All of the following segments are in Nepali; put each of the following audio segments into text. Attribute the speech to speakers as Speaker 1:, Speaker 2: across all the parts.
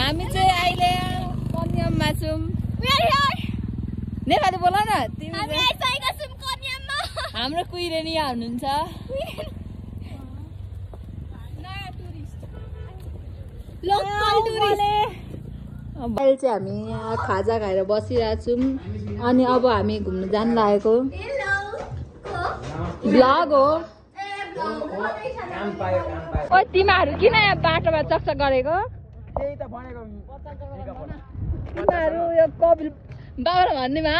Speaker 1: हामी चाहिँ अहिले कन्याममा छौँ। नेपाली बोल न तिमी। हाम्रो कुइरेनी हुनुहुन्छ। अहिले चाहिँ हामी यहाँ खाजा खाएर बसिरहेको छौँ अनि अब हामी घुम्न जान लागेको। भ्लग हो। ओ तिमीहरू किन यहाँ बाटोमा चक्चक गरेको? तिमीहरू यो कपिल बाबा भन्नेमा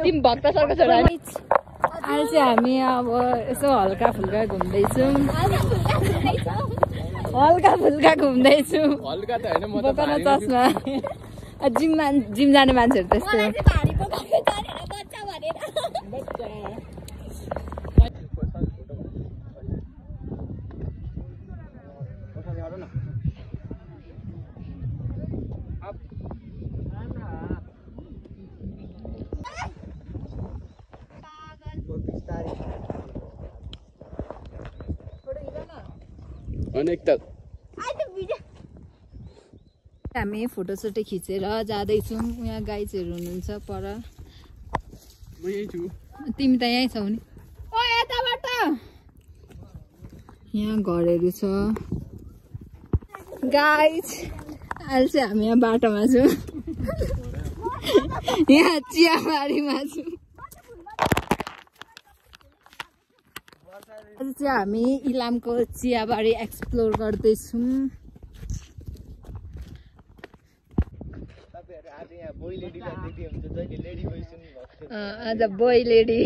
Speaker 1: तिमी भक्त सरको छोरा। अहिले चाहिँ हामी अब यसो हल्का फुल्का घुम्दैछौँ। हल्का फुल्का घुम्दैछौँ। बोकन चस्मा जिम जाने मान्छेहरू त्यस्तो। हामी फोटोसोटो खिचेर जाँदैछौँ। यहाँ गाइजहरू हुनुहुन्छ पर। तिमी त यहीँ छौ नि। ओ यताबाट यहाँ घरहरू छ। गाइज अहिले चाहिँ हामी यहाँ बाटोमा छौँ। यहाँ चियाबारीमा छौँ। आज चाहिँ हामी इलामको चियाबारी एक्सप्लोर गर्दैछौँ। आज बोय लेडी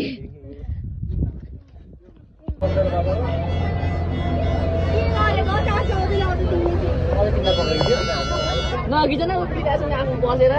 Speaker 1: नगिज न उफ्रिरहेको छ आफू बसेर।